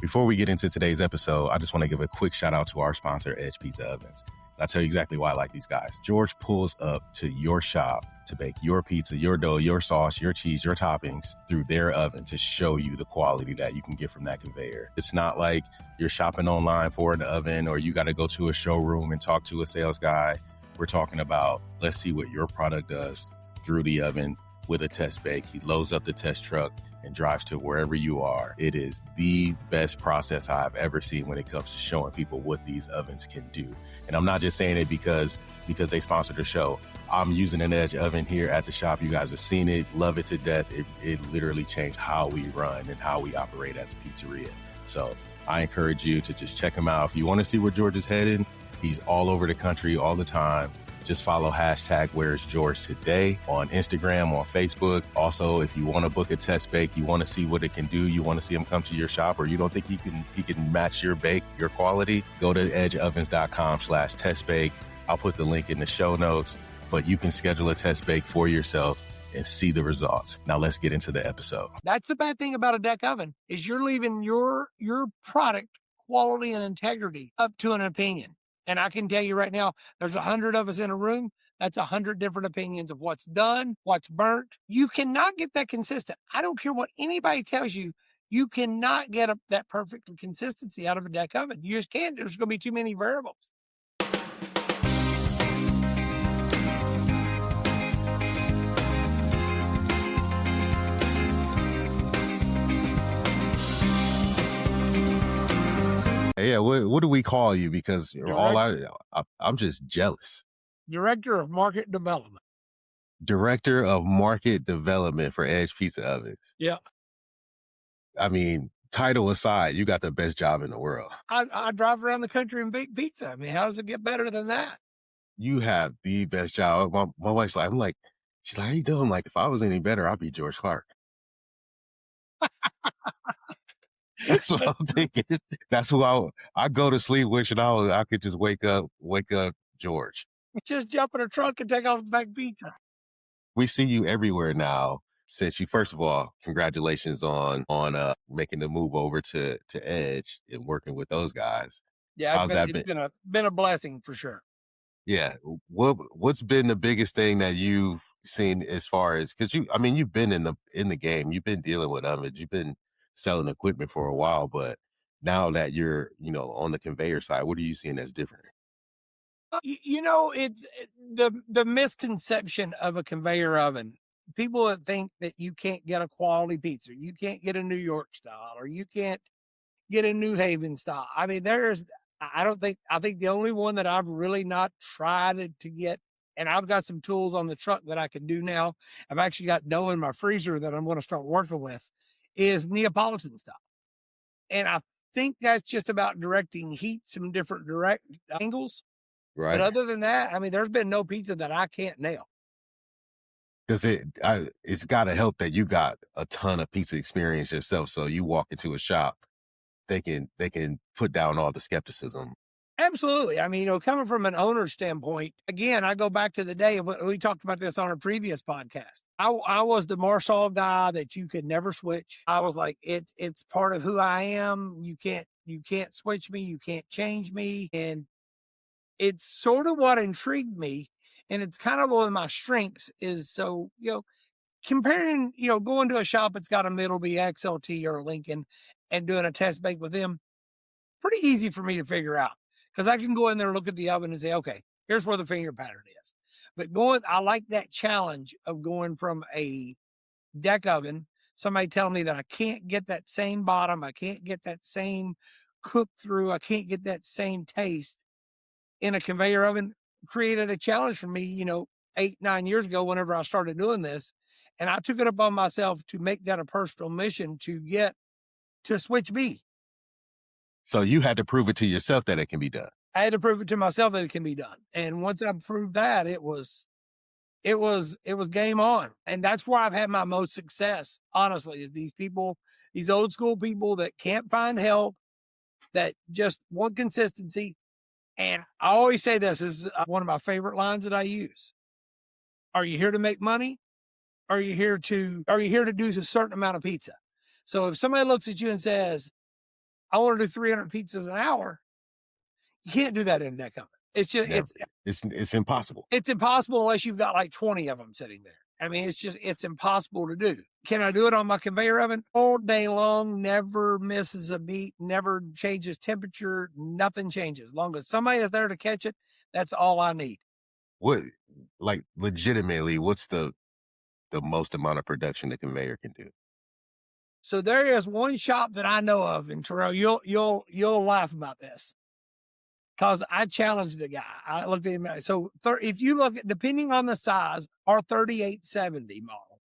Before we get into today's episode, I just want to give a quick shout out to our sponsor, Edge Pizza Ovens. I'll tell you exactly why I like these guys. George pulls up to your shop to bake your pizza, your dough, your sauce, your cheese, your toppings through their oven to show you the quality that you can get from that conveyor. It's not like you're shopping online for an oven or you got to go to a showroom and talk to a sales guy. We're talking about, let's see what your product does through the oven with a test bake. He loads up the test truck and drives to wherever you are. It is the best process I've ever seen when it comes to showing people what these ovens can do. And I'm not just saying it because they sponsored the show. I'm using an Edge oven here at the shop. You guys have seen it, love it to death. It literally changed how we run and how we operate as a pizzeria. So I encourage you to just check him out. If you want to see where George is heading, he's all over the country all the time. Just follow hashtag Where's George Today on Instagram, on Facebook. Also, if you want to book a test bake, you want to see what it can do, you want to see him come to your shop, or you don't think he can match your bake, your quality, go to edgeovens.com/test bake. I'll put the link in the show notes, but you can schedule a test bake for yourself and see the results. Now let's get into the episode. That's the bad thing about a deck oven is you're leaving your product quality and integrity up to an opinion. And I can tell you right now, there's 100 of us in a room. That's 100 different opinions of what's done, what's burnt. You cannot get that consistent. I don't care what anybody tells you. You cannot get that perfect consistency out of a deck oven. You just can't. There's going to be too many variables. Yeah, what do we call you? Because I'm just jealous. Director of Market Development. Director of Market Development for Edge Pizza Ovens. Yeah. I mean, title aside, you got the best job in the world. I drive around the country and bake pizza. I mean, how does it get better than that? You have the best job. My wife's like, she's like, how you doing? I'm like, if I was any better, I'd be George Clark. That's what I'm thinking. That's who I go to sleep wishing I could just wake up George. Just jump in a truck and take off the back pizza. We see you everywhere now. Since you, first of all, congratulations on making the move over to Edge and working with those guys. Yeah, it's been a blessing for sure. Yeah, what's been the biggest thing that you've seen as far as, because you've been in the game, you've been dealing with ovens, you've been selling equipment for a while, but now that you're on the conveyor side, what are you seeing that's different? It's the misconception of a conveyor oven. People that think that you can't get a quality pizza, you can't get a New York style, or you can't get a New Haven style. I mean, I think the only one that I've really not tried to get, and I've got some tools on the truck that I can do now. I've actually got dough in my freezer that I'm going to start working with, is Neapolitan style. And I think that's just about directing heat, some different direct angles. Right. But other than that, I mean, there's been no pizza that I can't nail. Does it's got to help that you got a ton of pizza experience yourself. So you walk into a shop, they can put down all the skepticism. Absolutely. I mean, coming from an owner's standpoint, again, I go back to the day we talked about this on a previous podcast. I was the Marshall guy that you could never switch. I was like, it's part of who I am. You can't switch me. You can't change me. And it's sort of what intrigued me. And it's kind of one of my strengths is, so, comparing, going to a shop that's got a Middleby XLT or a Lincoln and doing a test bake with them, pretty easy for me to figure out. Because I can go in there and look at the oven and say, okay, here's where the finger pattern is. But I like that challenge of going from a deck oven, somebody telling me that I can't get that same bottom, I can't get that same cook through, I can't get that same taste in a conveyor oven, created a challenge for me, 8-9 years ago, whenever I started doing this. And I took it upon myself to make that a personal mission to switch me. So you had to prove it to yourself that it can be done. I had to prove it to myself that it can be done. And once I proved that, it was game on. And that's where I've had my most success, honestly, is these old school people that can't find help, that just want consistency. And I always say this is one of my favorite lines that I use. Are you here to make money? Are you here to do a certain amount of pizza? So if somebody looks at you and says, I want to do 300 pizzas an hour. You can't do that in a deck oven. It's just, Never. It's impossible. It's impossible unless you've got like 20 of them sitting there. I mean, it's impossible to do. Can I do it on my conveyor oven all day long? Never misses a beat, never changes temperature, nothing changes. As long as somebody is there to catch it, that's all I need. What, like, legitimately, what's the most amount of production the conveyor can do? So there is one shop that I know of, and Terrell, you'll laugh about this, because I challenged the guy. I looked at him. So if you look at, depending on the size, our 3870 model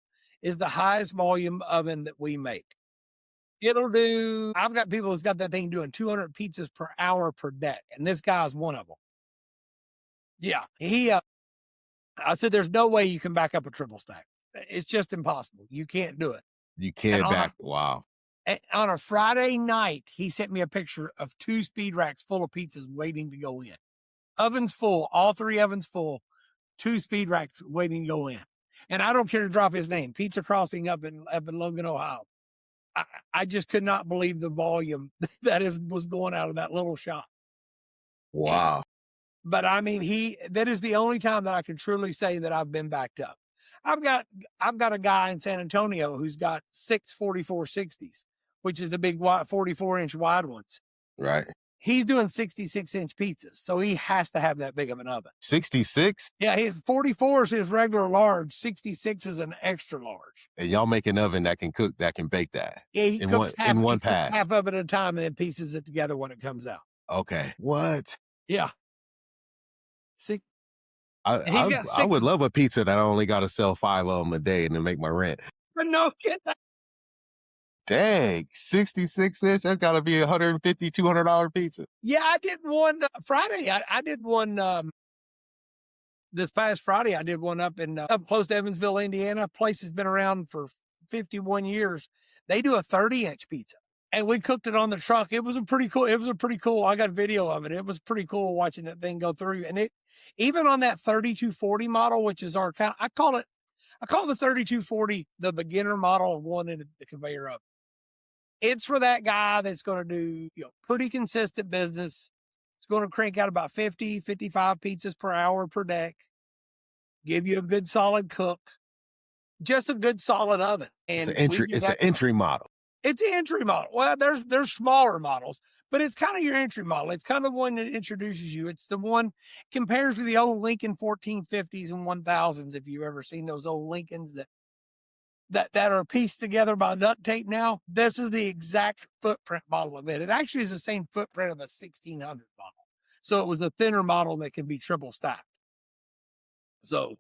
is the highest volume oven that we make. It'll do, I've got people who's got that thing doing 200 pizzas per hour per deck, and this guy's one of them. Yeah, I said, there's no way you can back up a triple stack. It's just impossible. You can't do it. You can't wow. On a Friday night, he sent me a picture of 2 speed racks full of pizzas waiting to go in. Ovens full, all 3 ovens full, 2 speed racks waiting to go in. And I don't care to drop his name, Pizza Crossing up in Logan, Ohio. I just could not believe the volume that was going out of that little shop. Wow. But I mean, that is the only time that I can truly say that I've been backed up. I've got a guy in San Antonio who's got 6 4460s, which is the big 44-inch wide ones. Right. He's doing 66-inch pizzas, so he has to have that big of an oven. 66? Yeah, his 44 is his regular large. 66 is an extra large. And y'all make an oven that can bake that. Yeah, he cooks in one pass. half of it at a time and then pieces it together when it comes out. Okay. What? Yeah. I would love a pizza that I only got to sell 5 of them a day and then make my rent. But no kidding. Dang, 66-inch? That's got to be $150, $200 pizza. Yeah, I did one Friday. I did one this past Friday. I did one up close to Evansville, Indiana. Place has been around for 51 years. They do a 30-inch pizza, and we cooked it on the truck. It was pretty cool. I got video of it. It was pretty cool watching that thing go through. And even on that 3240 model, which is our kind, I call the 3240 the beginner model of one in the conveyor oven. It's for that guy that's going to do pretty consistent business. It's going to crank out about 50, 55 pizzas per hour per deck. Give you a good solid cook. Just a good solid oven. And it's an entry model. It's an entry model. Well, there's smaller models, but it's kind of your entry model. It's kind of the one that introduces you. It's the one compares to the old Lincoln 1450s and 1000s. If you've ever seen those old Lincolns that are pieced together by duct tape now, this is the exact footprint model of it. It actually is the same footprint of a 1600 model. So it was a thinner model that can be triple stacked. So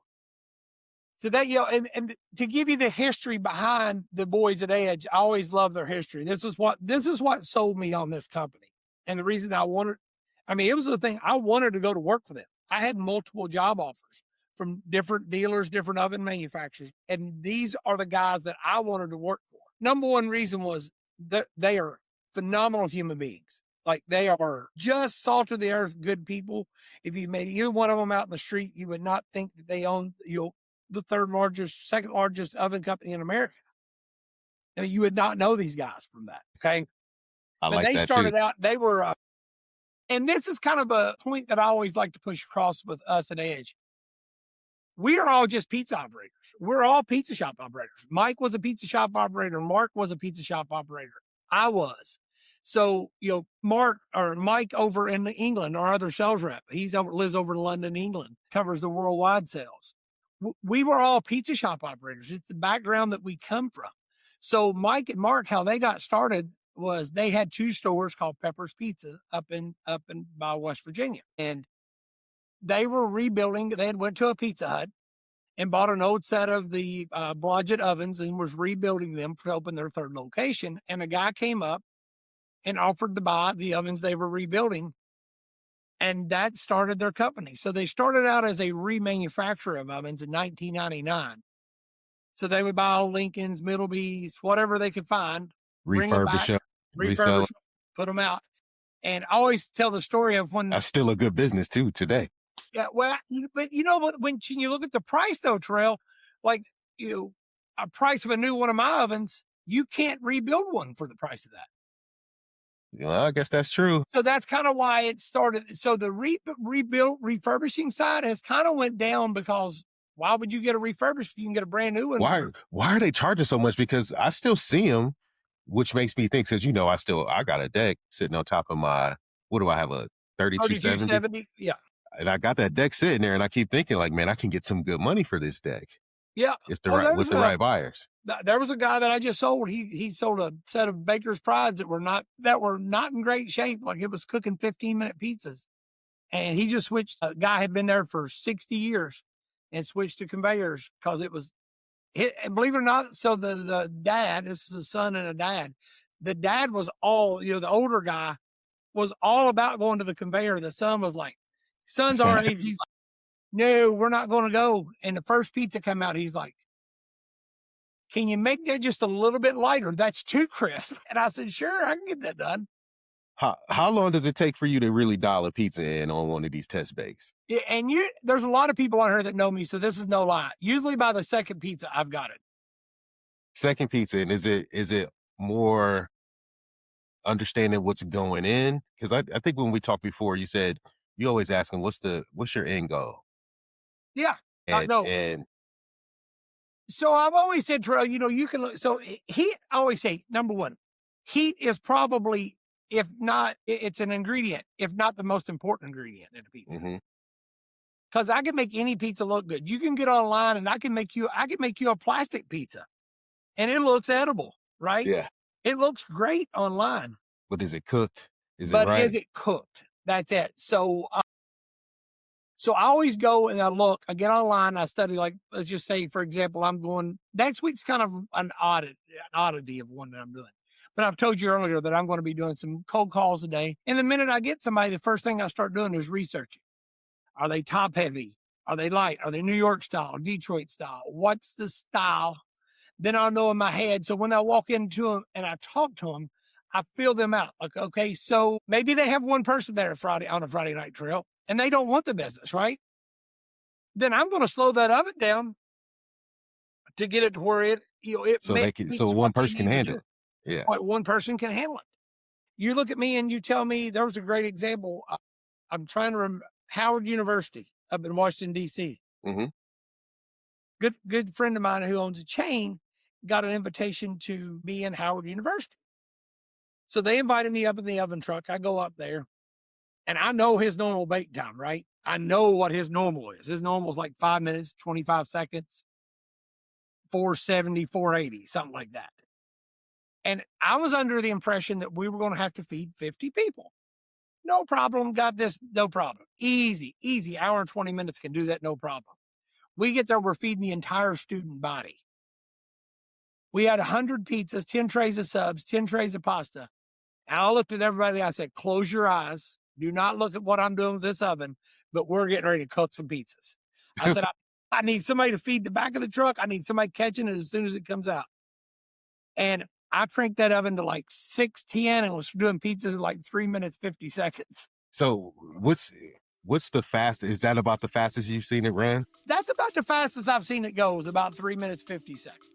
that, and to give you the history behind the boys at Edge, I always love their history. This is what sold me on this company. And the reason it was the thing, I wanted to go to work for them. I had multiple job offers from different dealers, different oven manufacturers. And these are the guys that I wanted to work for. Number one reason was that they are phenomenal human beings. Like, they are just salt of the earth, good people. If you made even one of them out in the street, you would not think that they own the second largest oven company in America. I mean, you would not know these guys from that. Okay. They started out, they were, and this is kind of a point that I always like to push across with us at Edge. We are all just pizza operators. We're all pizza shop operators. Mike was a pizza shop operator. Mark was a pizza shop operator. I was. So, Mike over in England, our other sales rep, lives over in London, England, covers the worldwide sales. We were all pizza shop operators. It's the background that we come from. So Mike and Mark, how they got started was they had 2 stores called Pepper's Pizza up in by West Virginia. And they were rebuilding. They had went to a Pizza Hut and bought an old set of the Blodgett ovens and was rebuilding them to open their 3rd location. And a guy came up and offered to buy the ovens they were rebuilding. And that started their company. So they started out as a remanufacturer of ovens in 1999. So they would buy all Lincolns, Middleby's, whatever they could find, refurbish them, put them out. And I always tell the story of when that's still a good business too today. Yeah, well, but when you look at the price though, Terrell, like a price of a new one of my ovens, you can't rebuild one for the price of that. Well, I guess that's true. So that's kind of why it started. So the refurbishing side has kind of went down because why would you get a refurbished if you can get a brand new one? Why are they charging so much? Because I still see them, which makes me think, because I got a deck sitting on top of my, what do I have, a 3270? 3270? Yeah. And I got that deck sitting there, and I keep thinking, like, man, I can get some good money for this deck Yeah. if with the right buyers. There was a guy that I just sold. He sold a set of Baker's Prides that were not in great shape. Like it was cooking 15-minute pizzas. And he just switched. A guy had been there for 60 years and switched to conveyors because it was, and believe it or not, so the dad, this is a son and a dad, the dad was all, the older guy was all about going to the conveyor. The son was like, son's our age. He's like, no, we're not going to go. And the first pizza came out. He's like, can you make that just a little bit lighter? That's too crisp. And I said, sure, I can get that done. How long does it take for you to really dial a pizza in on one of these test bakes? Yeah, and there's a lot of people on here that know me, so this is no lie. Usually by the second pizza, I've got it. Second pizza, and is it more understanding what's going in? Because I think when we talked before, you said you always ask them, what's your end goal? Yeah, no. And so I've always said, Terrell, you can look. So heat, I always say, number one, heat is probably, if not, it's an ingredient, if not the most important ingredient in a pizza. Because I can make any pizza look good. You can get online and I can make you a plastic pizza, and it looks edible, right? Yeah, it looks great online. But is it cooked? Is it cooked? That's it. So I always go and I get online, I study, like, let's just say, for example, I'm going, next week's kind of an oddity of one that I'm doing. But I've told you earlier that I'm going to be doing some cold calls a day. And the minute I get somebody, the first thing I start doing is researching. Are they top heavy? Are they light? Are they New York style, Detroit style? What's the style? Then I'll know in my head. So when I walk into them and I talk to them, I feel them out. Like, okay, so maybe they have one person there on a Friday night trail and they don't want the business, right? Then I'm going to slow that oven down to get it to where it so one person can handle it. Yeah. One person can handle it. You look at me and you tell me, there was a great example. I'm trying to remember Howard University up in Washington, D.C. Good friend of mine who owns a chain got an invitation to be in Howard University. So they invited me up in the oven truck. I go up there and I know his normal bake time, right? I know what his normal is. His normal is like 5 minutes, 25 seconds, 470, 480, something like that. And I was under the impression that we were going to have to feed 50 people. No problem. Got this. No problem. Easy. Hour and 20 minutes can do that. No problem. We get there. We're feeding the entire student body. We had 100 pizzas, 10 trays of subs, 10 trays of pasta. And I looked at everybody. I said, close your eyes. Do not look at what I'm doing with this oven, but we're getting ready to cook some pizzas. I said, I need somebody to feed the back of the truck. I need somebody catching it as soon as it comes out. And I cranked that oven to like 610 and was doing pizzas in like 3 minutes, 50 seconds. So what's the fastest? Is that about the fastest you've seen it run? That's about the fastest I've seen it go, is about 3 minutes, 50 seconds.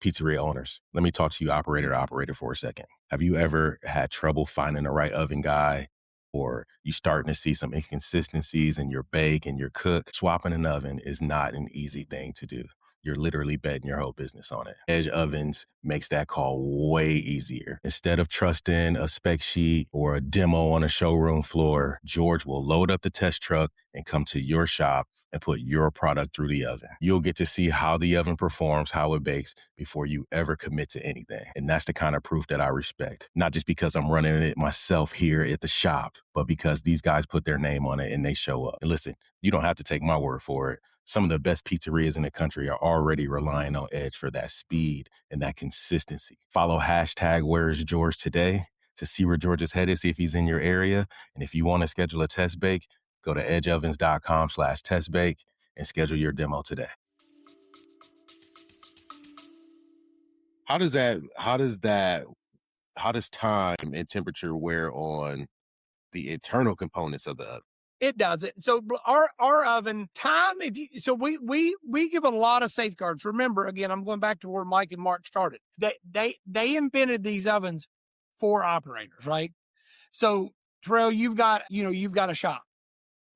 Pizzeria owners, let me talk to you operator to operator for a second. Have you ever had trouble finding the right oven guy, or you starting to see some inconsistencies in your bake and your cook? Swapping an oven is not an easy thing to do. You're literally betting your whole business on it. Edge Ovens makes that call way easier. Instead of trusting a spec sheet or a demo on a showroom floor, George will load up the test truck and come to your shop and put your product through the oven. You'll get to see how the oven performs, how it bakes, before you ever commit to anything. And that's the kind of proof that I respect. Not just because I'm running it myself here at the shop, but because these guys put their name on it and they show up. And listen, you don't have to take my word for it. Some of the best pizzerias in the country are already relying on Edge for that speed and that consistency. Follow hashtag Where's George today to see where George is headed, see if he's in your area. And if you want to schedule a test bake, go to edgeovens.com/testbake and schedule your demo today. How does time and temperature wear on the internal components of the oven? It doesn't. So our oven time, we give a lot of safeguards. Remember, again, I'm going back to where Mike and Mark started. They invented these ovens for operators, right? So Terrell, you've got a shop.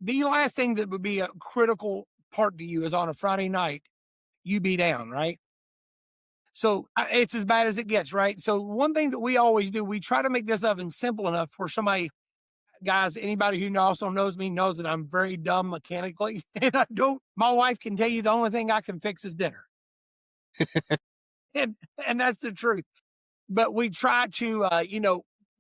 The last thing that would be a critical part to you is on a Friday night, you be down, right? So it's as bad as it gets, right? So one thing that we always do, we try to make this oven simple enough for somebody, guys, anybody who also knows me knows that I'm very dumb mechanically. And my wife can tell you the only thing I can fix is dinner. and that's the truth. But we try to,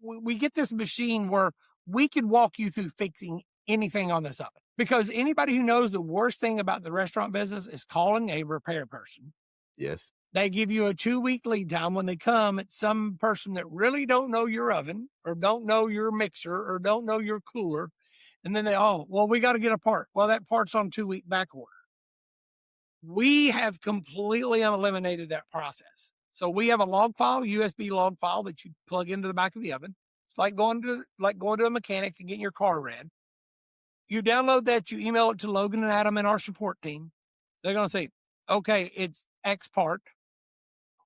we get this machine where we can walk you through fixing anything on this oven. Because anybody who knows the worst thing about the restaurant business is calling a repair person. Yes. They give you a 2-week lead time. When they come, it's some person that really don't know your oven or don't know your mixer or don't know your cooler. And then we got to get a part. Well, that part's on 2-week back order. We have completely eliminated that process. So we have a log file, USB log file that you plug into the back of the oven. It's like going to a mechanic and getting your car read. You download that, you email it to Logan and Adam and our support team. They're going to say, okay, it's X part.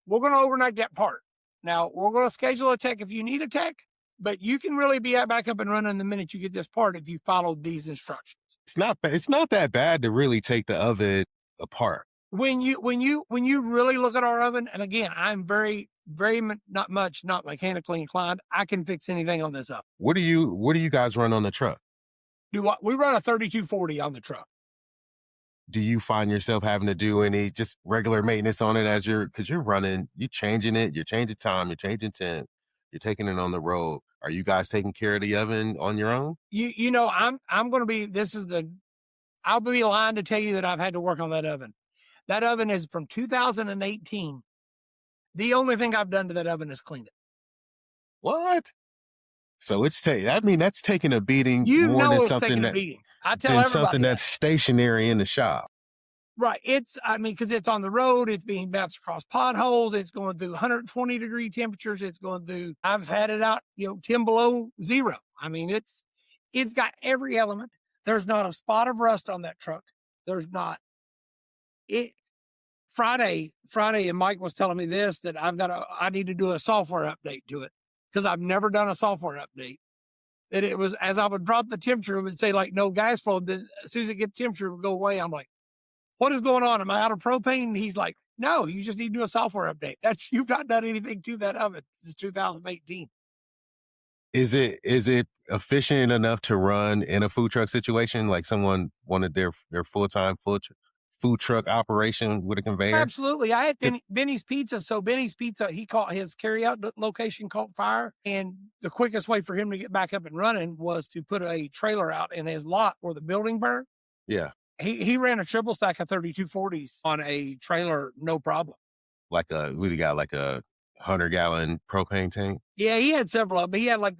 We're going to overnight that part. Now, we're going to schedule a tech if you need a tech, but you can really be back up and running the minute you get this part if you follow these instructions. It's not that bad to really take the oven apart. When you really look at our oven, and again, I'm very, very not mechanically inclined. I can fix anything on this oven. What do you guys run on the truck? We run a 3240 on the truck. Do you find yourself having to do any just regular maintenance on it because you're running, you're changing it, you're changing time, you're changing temp, you're taking it on the road. Are you guys taking care of the oven on your own? I'm going to be, I'll be lying to tell you that I've had to work on that oven. That oven is from 2018. The only thing I've done to that oven is clean it. What? So that's taking a beating more than it's something taking a beating. I tell everybody something that's stationary in the shop. Right. Because it's on the road, it's being bounced across potholes, it's going through 120 degree temperatures, I've had it out, 10 below zero. I mean, it's got every element. There's not a spot of rust on that truck. There's not. Friday, and Mike was telling me this, that I need to do a software update to it because I've never done a software update. That it was, as I would drop the temperature, it would say like no gas flow. Then as soon as it gets temperature, it would go away. I'm like, what is going on? Am I out of propane? And he's like, no, you just need to do a software update. You've not done anything to that oven since 2018. Is it efficient enough to run in a food truck situation? Like someone wanted their full-time food truck operation with a conveyor? Absolutely. I had Benny's Pizza. So Benny's Pizza, he caught his carryout location caught fire. And the quickest way for him to get back up and running was to put a trailer out in his lot where the building burned. Yeah. He ran a triple stack of 3240s on a trailer, no problem. Like a 100-gallon propane tank? Yeah, he had several of them. He had I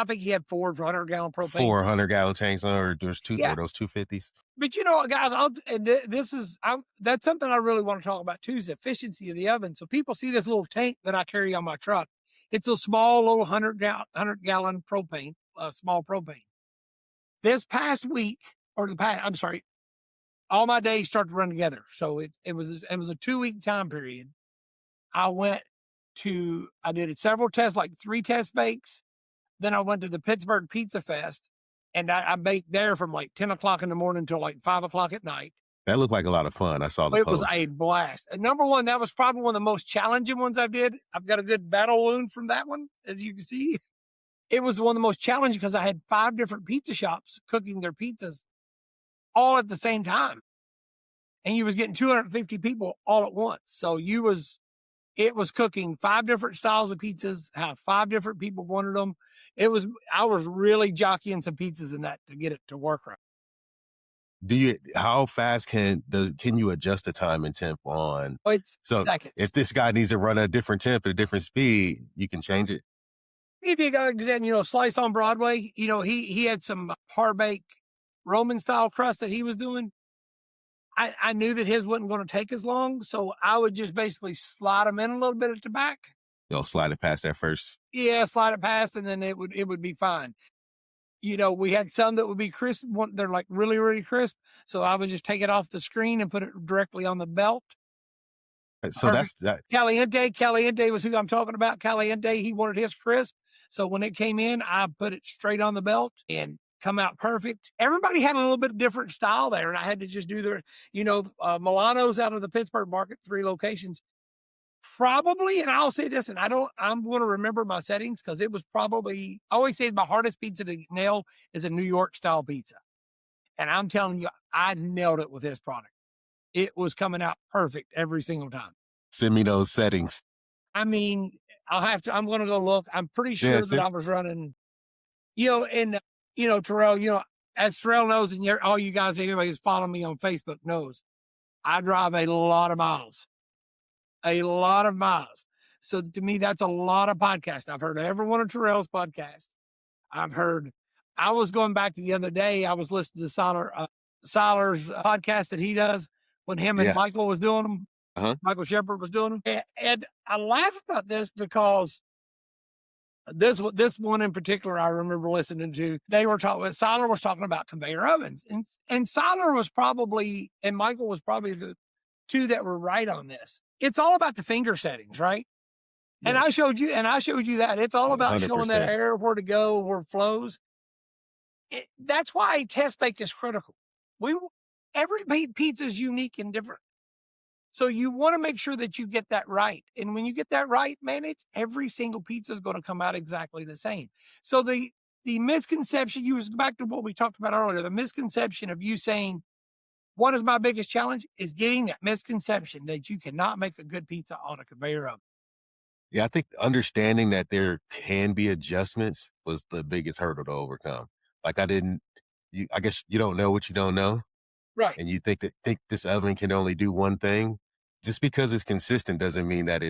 think he had 4 100-gallon propane. 4 100-gallon tanks, or there's two, or those 250s. But guys, that's something I really want to talk about too, is the efficiency of the oven. So people see this little tank that I carry on my truck. It's a small little 100-gallon propane, small propane. This past week, all my days start to run together. So it was a 2-week time period. I did several tests, like 3 test bakes. Then I went to the Pittsburgh Pizza Fest, and I baked there from like 10 o'clock in the morning until like 5 o'clock at night. That looked like a lot of fun. I saw the post. It was a blast. And number one, that was probably one of the most challenging ones I did. I've got a good battle wound from that one, as you can see. It was one of the most challenging because I had 5 different pizza shops cooking their pizzas all at the same time. And you was getting 250 people all at once. So it was cooking 5 different styles of pizzas, how 5 different people wanted them. I was really jockeying some pizzas in that to get it to work right. How fast can you adjust the time and temp on? Oh, it's so seconds. If this guy needs to run at a different temp at a different speed, you can change it. If you got, Slice on Broadway, he had some hard bake Roman style crust that he was doing. I knew that his wasn't going to take as long, so I would just basically slide them in a little bit at the back. You'll slide it past that first. Yeah, slide it past, and then it would be fine. We had some that would be crisp. They're like really, really crisp. So I would just take it off the screen and put it directly on the belt. So Perfect. that's that. Caliente was who I'm talking about. Caliente, he wanted his crisp. So when it came in, I put it straight on the belt and come out perfect. Everybody had a little bit different style there, and I had to just do Milano's out of the Pittsburgh market, 3 locations. Probably, and I'll say this, and I'm going to remember my settings because it was probably, I always say my hardest pizza to nail is a New York style pizza. And I'm telling you, I nailed it with this product. It was coming out perfect every single time. Send me those settings. I mean, I'm going to go look. I'm pretty Yeah, sure that I was running, Terrell, as Terrell knows, and all you guys, anybody who's following me on Facebook knows, I drive a lot of miles. So to me, that's a lot of podcasts. I've heard every one of Terrell's podcasts. I was going back to the other day, I was listening to Siler's podcast that he does when him and yeah. Michael was doing them. Uh-huh. Michael Shepard was doing them. And I laugh about this because this one in particular, I remember listening to, Siler was talking about conveyor ovens, and Siler was probably, and Michael was probably the 2 that were right on this. It's all about the finger settings, right? Yes. And I showed you that it's all about 100%. Showing that air, where to go, where it flows. That's why test bake is critical. Every pizza is unique and different. So you want to make sure that you get that right. And when you get that right, man, every single pizza is going to come out exactly the same. So the misconception, you was back to what we talked about earlier, the misconception of you saying, what is my biggest challenge, is getting that misconception that you cannot make a good pizza on a conveyor oven. Yeah, I think understanding that there can be adjustments was the biggest hurdle to overcome. Like I guess you don't know what you don't know. Right. And you think this oven can only do one thing. Just because it's consistent doesn't mean that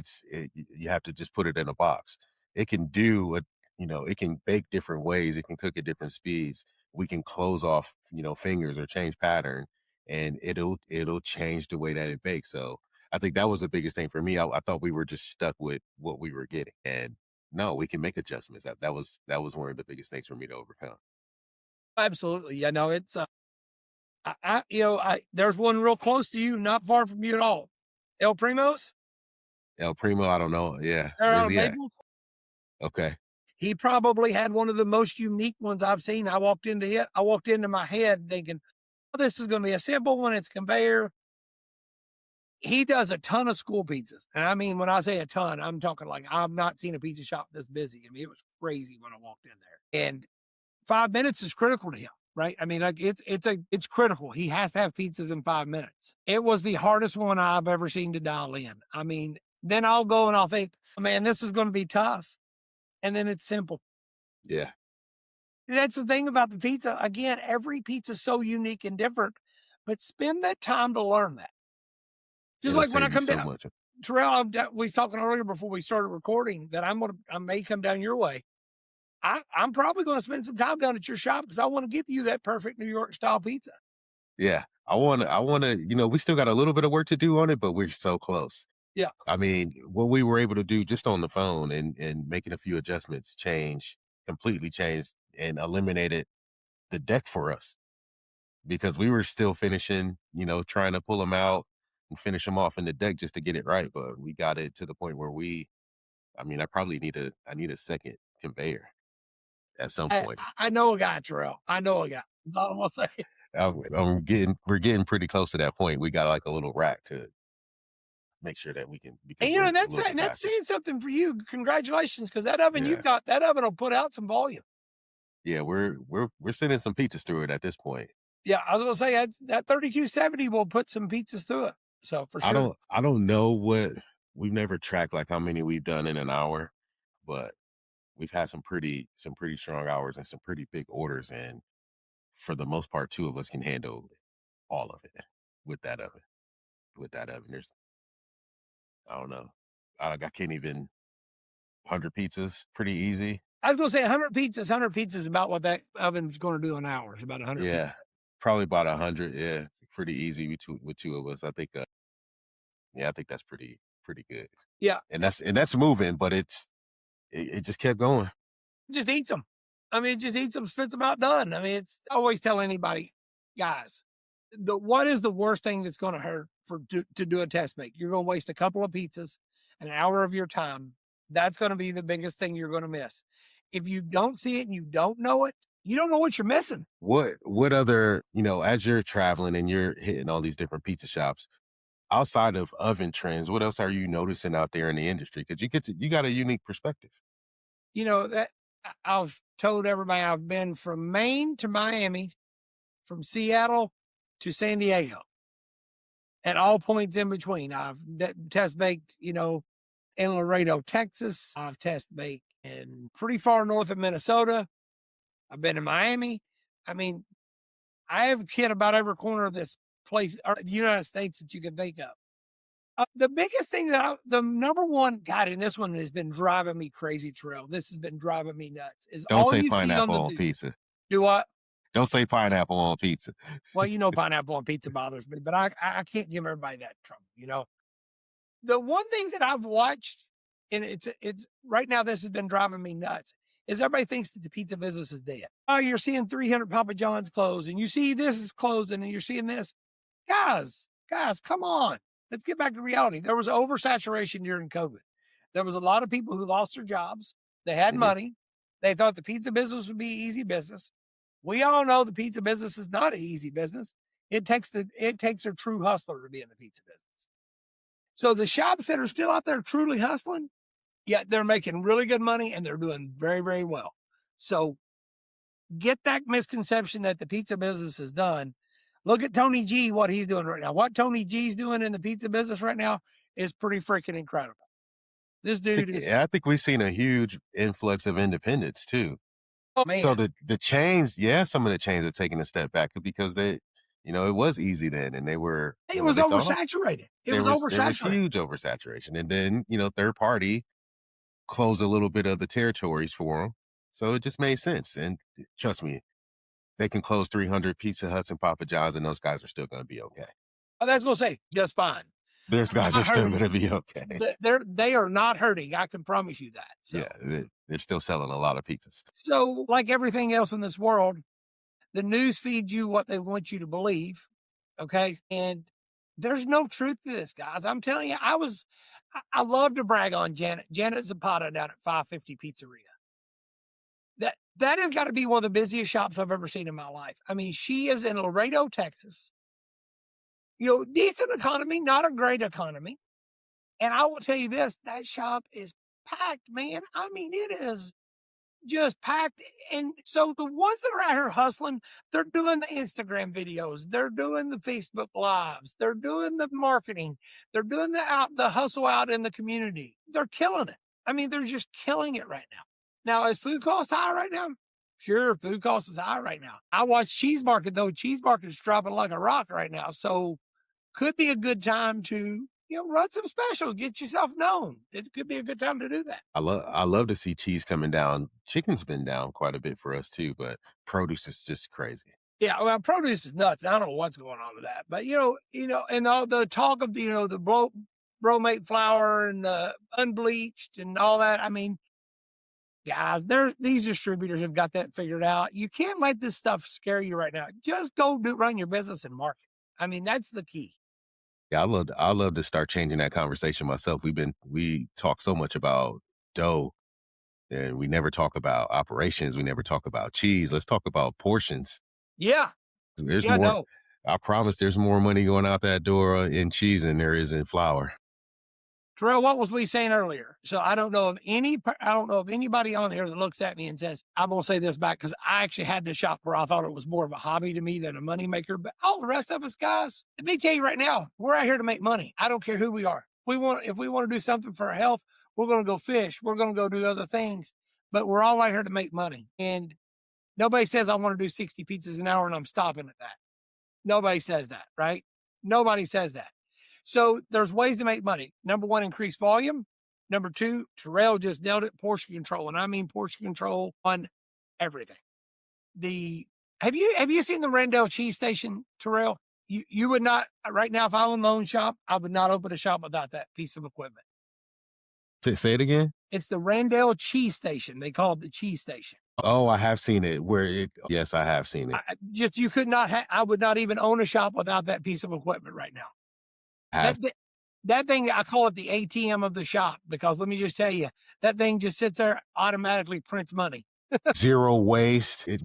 you have to just put it in a box. It can it can bake different ways. It can cook at different speeds. We can close off, fingers or change pattern, and it'll change the way that it bakes. So I think that was the biggest thing for me. I thought we were just stuck with what we were getting, and no, we can make adjustments. That was one of the biggest things for me to overcome. Absolutely. Yeah, no, it's, there's one real close to you, not far from you at all. El Primo's? El Primo, I don't know. Yeah. Where's he at? Okay. He probably had one of the most unique ones I've seen. I walked into my head thinking, this is going to be a simple one. It's conveyor. He does a ton of school pizzas. And I mean, when I say a ton, I'm talking like I've not seen a pizza shop this busy. I mean, it was crazy when I walked in there. And 5 minutes is critical to him, right? I mean, like it's critical. He has to have pizzas in 5 minutes. It was the hardest one I've ever seen to dial in. I mean, then I'll go and I'll think, man, this is going to be tough. And then it's simple. Yeah. That's the thing about the pizza. Again, every pizza is so unique and different, but spend that time to learn that. Just like when I come down, Terrell, we was talking earlier before we started recording that I may come down your way. I'm probably going to spend some time down at your shop because I want to give you that perfect New York style pizza. Yeah. I want to, we still got a little bit of work to do on it, but we're so close. Yeah. I mean, what we were able to do just on the phone and making a few adjustments completely changed and eliminated the deck for us, because we were still finishing, trying to pull them out and finish them off in the deck just to get it right. But we got it to the point where I probably need a second conveyor at some point. I know a guy, Terrell. I know a guy. That's all I'm going to say. We're getting pretty close to that point. We got like a little rack to make sure that we can. And that's saying something for you. Congratulations, because that oven that oven will put out some volume. Yeah, we're sending some pizzas through it at this point. Yeah, I was gonna say that 3270 will put some pizzas through it. So for sure. I don't know we've never tracked like how many we've done in an hour, but we've had some pretty strong hours and some pretty big orders, and for the most part, 2 of us can handle all of it with that oven. There's, I don't know, I can't even 100 pizzas pretty easy. I was gonna say 100 pizzas is about what that oven's going to do in hours. About 100. Yeah, pizzas. Probably about 100. Yeah, it's pretty easy with 2 of us. I think. I think that's pretty good. Yeah, and that's moving, but it just kept going. Just eats them. I mean, just eats them, spits them out, done. I mean, it's I always tell anybody, guys, what is the worst thing that's going to hurt to do a test make? You're going to waste a couple of pizzas, an hour of your time. That's going to be the biggest thing you're going to miss. If you don't see it and you don't know it, you don't know what you're missing. What other, as you're traveling and you're hitting all these different pizza shops, outside of oven trends, what else are you noticing out there in the industry? Because you got a unique perspective. That I've told everybody I've been from Maine to Miami, from Seattle to San Diego, at all points in between. I've test baked, in Laredo, Texas. I've test baked in pretty far north of Minnesota. I've been in Miami. I mean, I have a kid about every corner of this place, or the United States, that you can think of. The biggest thing the number one, God, and this one has been driving me crazy, Terrell. This has been driving me nuts. Is Don't all say you see on pineapple the on news. pizza. Do what? Don't say pineapple on pizza. Well, pineapple on pizza bothers me, but I can't give everybody that trouble. The one thing that I've watched, and it's right now, this has been driving me nuts, is everybody thinks that the pizza business is dead. Oh, you're seeing 300 Papa John's close, and you see this is closing, and you're seeing this. Guys, come on. Let's get back to reality. There was oversaturation during COVID. There was a lot of people who lost their jobs. They had money. They thought the pizza business would be easy business. We all know the pizza business is not an easy business. It takes a true hustler to be in the pizza business. So the shops that are still out there truly hustling, yeah, they're making really good money and they're doing very, very well. So get that misconception that the pizza business is done. Look at Tony G, what he's doing right now. What Tony G's doing in the pizza business right now is pretty freaking incredible. This dude is. I think we've seen a huge influx of independents too. Oh, man. So the chains, some of the chains are taking a step back because it was easy then, and they were. It was oversaturated. There was huge oversaturation, and then third party closed a little bit of the territories for them, so it just made sense. And trust me, they can close 300 Pizza Huts and Papa John's, and those guys are still going to be okay. Oh, that's going to say just fine. Those guys are still going to be okay. They are not hurting. I can promise you that. So. Yeah, they're still selling a lot of pizzas. So, like everything else in this world, the news feeds you what they want you to believe. Okay. And there's no truth to this, guys. I'm telling you, I love to brag on Janet Zapata down at 550 Pizzeria. That has got to be one of the busiest shops I've ever seen in my life. I mean, she is in Laredo, Texas. Decent economy, not a great economy. And I will tell you this, that shop is packed, man. I mean, it is just packed. And so the ones that are out here hustling, they're doing the Instagram videos. They're doing the Facebook lives. They're doing the marketing. They're doing the hustle out in the community. They're killing it. I mean, they're just killing it right now. Now, is food cost high right now? Sure, food cost is high right now. I watch Cheese Market, though. Cheese Market is dropping like a rock right now. So could be a good time to, run some specials, get yourself known. It could be a good time to do that. I love to see cheese coming down. Chicken's been down quite a bit for us too, but produce is just crazy. Yeah, well, produce is nuts. I don't know what's going on with that, but and all the talk of the bromate flour and the unbleached and all that. I mean, guys, these distributors have got that figured out. You can't let this stuff scare you right now. Just go run your business and market. I mean, that's the key. Yeah, I love to start changing that conversation myself. We talk so much about dough, and we never talk about operations. We never talk about cheese. Let's talk about portions. Yeah. There's more. No. I promise there's more money going out that door in cheese than there is in flour. Terrell, what was we saying earlier? So I don't know of anybody on here that looks at me and says, I'm going to say this back because I actually had this shop where I thought it was more of a hobby to me than a moneymaker. But all the rest of us, guys, let me tell you right now, we're out here to make money. I don't care who we are. If we want to do something for our health, we're going to go fish. We're going to go do other things. But we're all out here to make money. And nobody says I want to do 60 pizzas an hour and I'm stopping at that. Nobody says that, right? Nobody says that. So there's ways to make money. Number one, increase volume. Number two, Terrell just nailed it, portion control. And I mean portion control on everything. Have you seen the Randell cheese station, Terrell? You would not, right now, if I owned my own shop, I would not open a shop without that piece of equipment. Say it again? It's the Randell cheese station. They call it the cheese station. Oh, I have seen it where yes, I have seen it. You could not, I would not even own a shop without that piece of equipment right now. Have That thing, I call it the ATM of the shop, because let me just tell you, that thing just sits there, automatically prints money. zero waste. It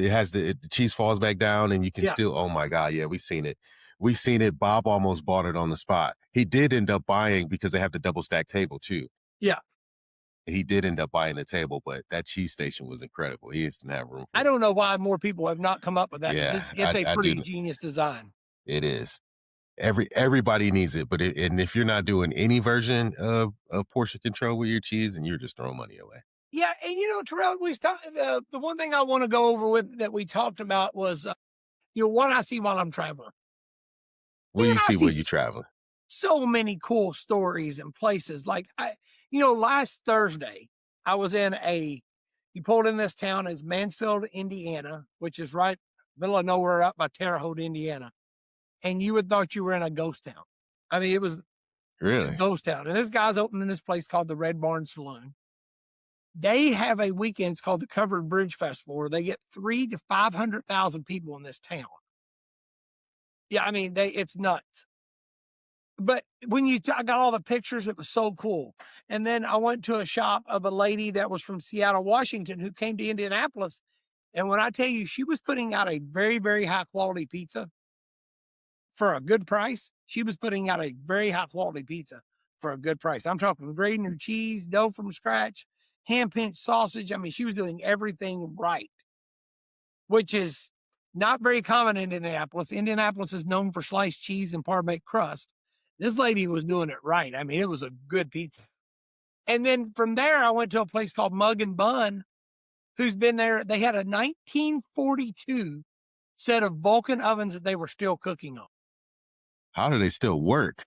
has the cheese falls back down and you can Yeah. still, oh my God. Yeah, we've seen it. We've seen it. Bob almost bought it on the spot. He did end up buying because they have the double stack table too. Yeah. He did end up buying the table, but that cheese station was incredible. He just didn't have room for I it. don't know why more people have not come up with that, because Yeah, it's a I pretty do. genius design. It is. Everybody needs it, and if you're not doing any version of portion control with your cheese, then you're just throwing money away. Yeah, and Terrell, the one thing I want to go over with that we talked about was, what I see while I'm traveling. What do Man, you I see see when you traveling? so many cool stories and places. Like last Thursday, I was you pulled in this town as Mansfield, Indiana, which is right middle of nowhere up by Terre Haute, Indiana. And you would thought you were in a ghost town. I mean, it was a Really? ghost town. And this guy's opening this place called the Red Barn Saloon. They have a weekend, it's called the Covered Bridge Festival, where they get 3 to 500,000 people in this town. Yeah, I mean, it's nuts. But when I got all the pictures, it was so cool. And then I went to a shop of a lady that was from Seattle, Washington, who came to Indianapolis. And when I tell you, she was putting out a very, very high quality pizza for a good price. She was putting out a very high quality pizza for a good price. I'm talking grating her cheese, dough from scratch, hand pinched sausage. I mean, she was doing everything right, which is not very common in Indianapolis. Indianapolis is known for sliced cheese and par baked crust. This lady was doing it right. I mean, it was a good pizza. And then from there, I went to a place called Mug and Bun, who's been there. They had a 1942 set of Vulcan ovens that they were still cooking on. How do they still work?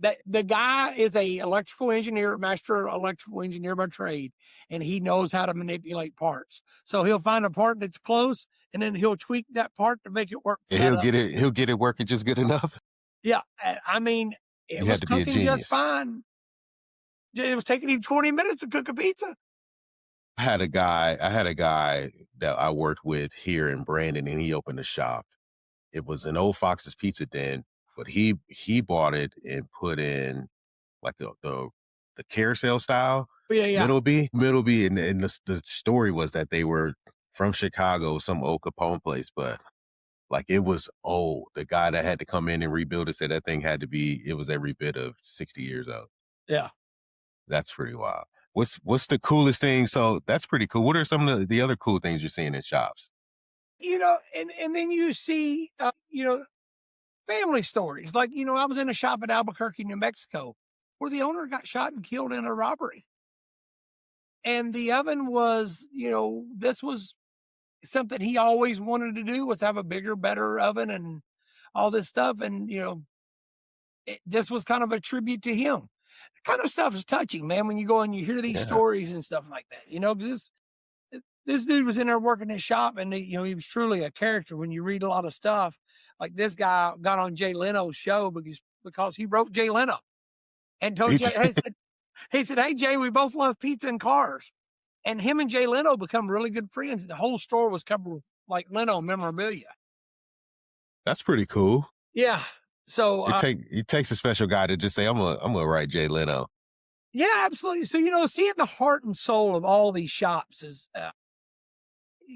The guy is a electrical engineer, master electrical engineer by trade, and he knows how to manipulate parts. So he'll find a part that's close, and then he'll tweak that part to make it work. And he'll get it working just good enough. Yeah, I mean, it was cooking just fine. It was taking him 20 minutes to cook a pizza. I had a guy that I worked with here in Brandon, and he opened a shop. It was an old Fox's Pizza Den, but he bought it and put in like the carousel style. Yeah. Middle B, and the story was that they were from Chicago, some old Capone place, but like it was old. The guy that had to come in and rebuild it said that thing it was every bit of 60 years old. Yeah. That's pretty wild. What's the coolest thing? So that's pretty cool. What are some of the other cool things you're seeing in shops? And then you see, family stories. Like, I was in a shop in Albuquerque, New Mexico, where the owner got shot and killed in a robbery. And the oven was, this was something he always wanted to do, was have a bigger, better oven and all this stuff. And, this was kind of a tribute to him. Kind of stuff is touching, man, when you go and you hear these stories and stuff like that, because this dude was in there working his shop, and he was truly a character. When you read a lot of stuff, like this guy got on Jay Leno's show because he wrote Jay Leno and told Jay, he said, "Hey Jay, we both love pizza and cars," and him and Jay Leno become really good friends. The whole store was covered with like Leno memorabilia. That's pretty cool. Yeah. So it takes a special guy to just say, I'm gonna write Jay Leno. Yeah, absolutely. So seeing the heart and soul of all these shops is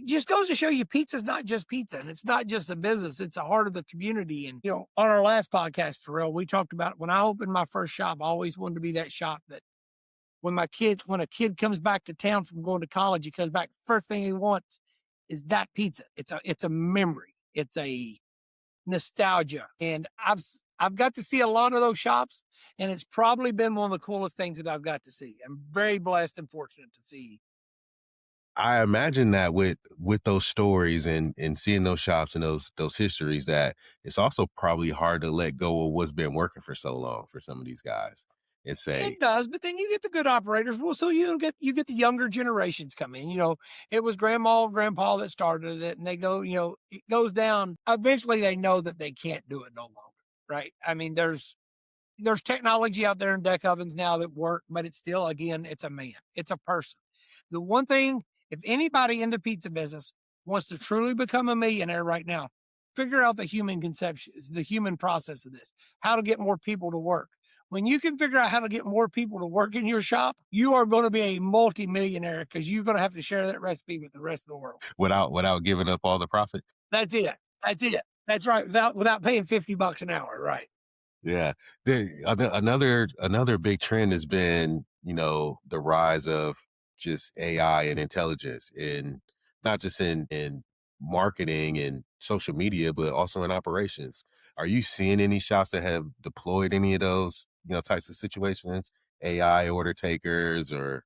just goes to show you pizza's not just pizza, and it's not just a business. It's a heart of the community. And, on our last podcast, Terrell, we talked about when I opened my first shop, I always wanted to be that shop that when a kid comes back to town from going to college, he comes back, first thing he wants is that pizza. It's a memory. It's a nostalgia. And I've got to see a lot of those shops, and it's probably been one of the coolest things that I've got to see. I'm very blessed and fortunate to see. I imagine that with those stories and seeing those shops and those histories, that it's also probably hard to let go of what's been working for so long for some of these guys and say it does. But then you get the good operators. Well, so you get the younger generations come in. It was grandma and grandpa that started it, and they go, it goes down. Eventually, they know that they can't do it no longer, right? I mean, there's technology out there in deck ovens now that work, but it's still, again, it's a man, it's a person. The one thing If anybody in the pizza business wants to truly become a millionaire right now, figure out the human conception, the human process of this, how to get more people to work. When you can figure out how to get more people to work in your shop, you are going to be a multimillionaire because you're going to have to share that recipe with the rest of the world. Without giving up all the profit. That's it. That's it. That's right. Without paying $50 an hour. Right. Yeah. Another big trend has been, the rise of just AI and intelligence in not just in marketing and social media, but also in operations. Are you seeing any shops that have deployed any of those, types of situations, AI order takers or,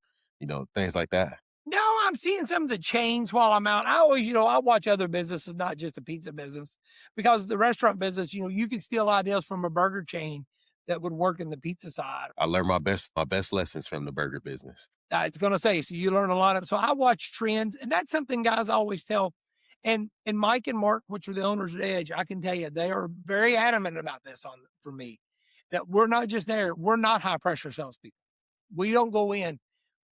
things like that? No, I'm seeing some of the chains while I'm out. I always, I watch other businesses, not just the pizza business, because the restaurant business, you can steal ideas from a burger chain that would work in the pizza side. I learned my best lessons from the burger business. It's going to say, so you learn a lot of. So I watch trends, and that's something guys always tell. And Mike and Mark, which are the owners at Edge, I can tell you they are very adamant about this for me, that we're not just there. We're not high pressure salespeople. We don't go in.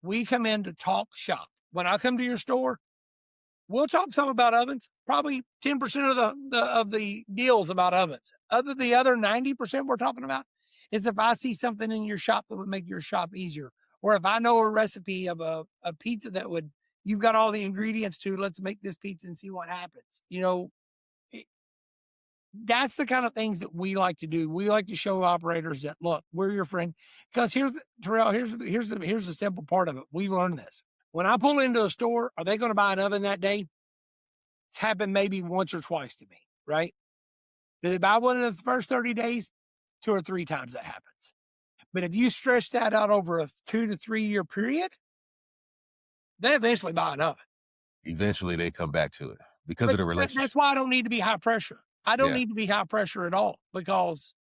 We come in to talk shop. When I come to your store, we'll talk some about ovens. Probably 10% of the deals about ovens. The other 90% we're talking about is if I see something in your shop that would make your shop easier, or if I know a recipe of a pizza that you've got all the ingredients to, let's make this pizza and see what happens. That's the kind of things that we like to do. We like to show operators that, look, we're your friend. Because Terrell, here's the simple part of it. We learned this. When I pull into a store, are they going to buy an oven that day? It's happened maybe once or twice to me, right? Did they buy one in the first 30 days? 2 or 3 times that happens. But if you stretch that out over a 2 to 3 year period, they eventually buy an oven. Eventually they come back to it because of the relationship. That's why I don't need to be high pressure. I don't Yeah. need to be high pressure at all, because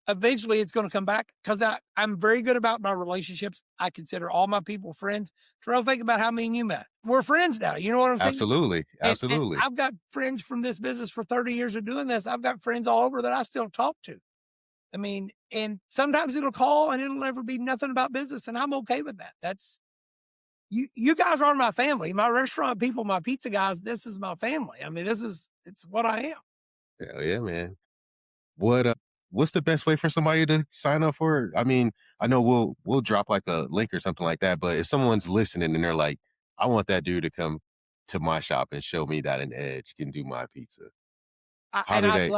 eventually it's going to come back, because I'm very good about my relationships. I consider all my people friends. Terrell, think about how me and you met. We're friends now. You know what I'm saying? Absolutely. Absolutely. And I've got friends from this business for 30 years of doing this. I've got friends all over that I still talk to. I mean, and sometimes it'll call and it'll never be nothing about business, and I'm okay with that. That's you guys are my family. My restaurant people, my pizza guys, this is my family. I mean, it's what I am. Hell yeah, man. What's the best way for somebody to sign up for it? I mean, I know we'll drop like a link or something like that, but if someone's listening and they're like, I want that dude to come to my shop and show me that an Edge can do my pizza. How do they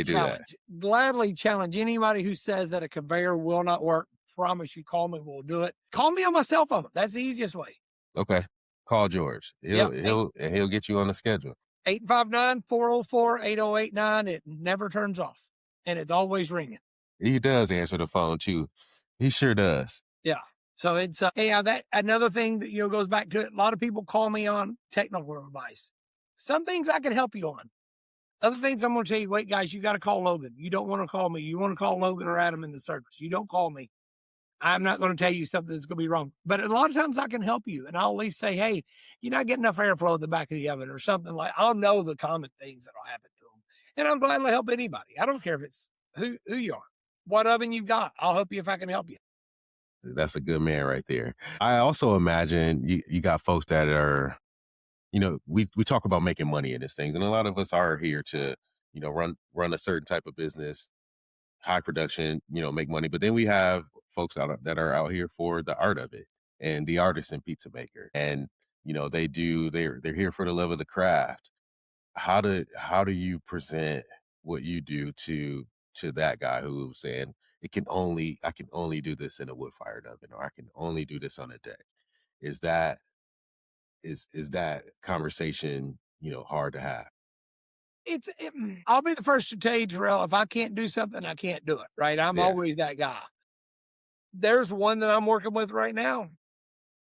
do that? Gladly challenge anybody who says that a conveyor will not work. Promise you, call me, we'll do it. Call me on my cell phone. That's the easiest way. Okay. Call George. He'll get you on the schedule. 859-404-8089. It never turns off, and it's always ringing. He does answer the phone too. He sure does. Yeah. So it's that another thing that goes back to it. A lot of people call me on technical advice. Some things I can help you on. Other things I'm going to tell you, wait, guys, you got to call Logan. You don't want to call me. You want to call Logan or Adam in the service. You don't call me. I'm not going to tell you something that's going to be wrong. But a lot of times I can help you, and I'll at least say, hey, you're not getting enough airflow at the back of the oven or something like. I'll know the common things that'll happen to them, and I'm glad to help anybody. I don't care if it's who you are, what oven you've got. I'll help you if I can help you. That's a good man right there. I also imagine you got folks that are, we talk about making money in this things, and a lot of us are here to, run a certain type of business, high production, make money. But then we have folks that are out here for the art of it and the artisan pizza maker. And, they're here for the love of the craft. How do you present what you do to that guy who's saying I can only do this in a wood fired oven, or I can only do this on a deck? Is that conversation, hard to have? I'll be the first to tell you, Terrell, if I can't do something, I can't do it, right? I'm always that guy. There's one that I'm working with right now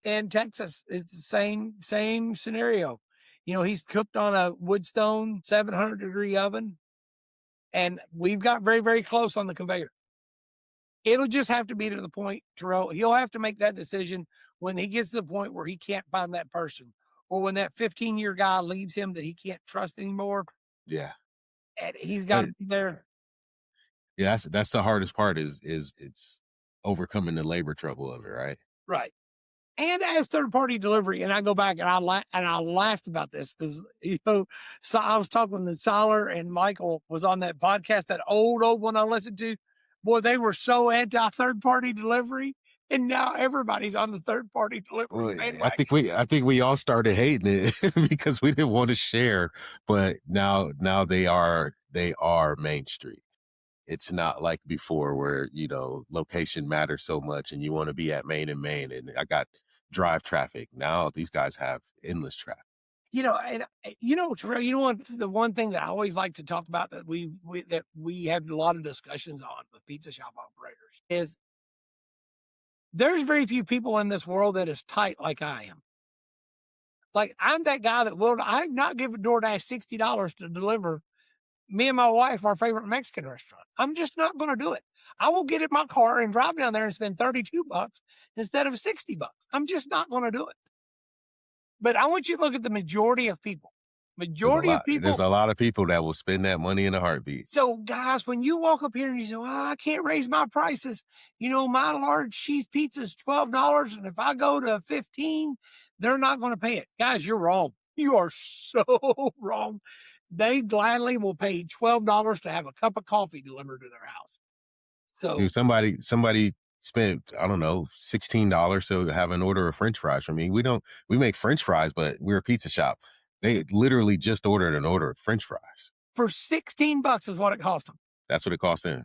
in Texas. It's the same scenario. He's cooked on a Woodstone 700-degree oven, and we've got very, very close on the conveyor. It'll just have to be to the point, Terrell, he'll have to make that decision when he gets to the point where he can't find that person, or when that 15-year guy leaves him that he can't trust anymore. Yeah. And he's got to be there. Yeah, that's the hardest part is it's overcoming the labor trouble of it, right? Right. and as third party delivery. And I go back and I laughed about this because so I was talking with Solar and Michael was on that podcast, that old one I listened to. Boy, they were so anti third party delivery, and now everybody's on the third party delivery Well, bandwagon. I think we all started hating it because we didn't want to share, but now they are Main Street. It's not like before where, location matters so much and you want to be at Maine and Maine and I got drive traffic. Now these guys have endless traffic. Terrell, what, the one thing that I always like to talk about that we have a lot of discussions on with pizza shop operators is there's very few people in this world that is tight like I am. Like, I'm that guy that I'm not giving DoorDash $60 to deliver me and my wife our favorite Mexican restaurant. I'm just not going to do it. I will get in my car and drive down there and spend $32 instead of $60. I'm just not going to do it. But I want you to look at the majority of people. There's a lot of people that will spend that money in a heartbeat. So, guys, when you walk up here and you say, well, I can't raise my prices. My large cheese pizza is $12. And if I go to 15, they're not going to pay it. Guys, you're wrong. You are so wrong. They gladly will pay $12 to have a cup of coffee delivered to their house. So Dude, somebody spent, I don't know, $16 to have an order of French fries from me. We make French fries, but we're a pizza shop. They literally just ordered an order of French fries. For $16 is what it cost them. That's what it cost them.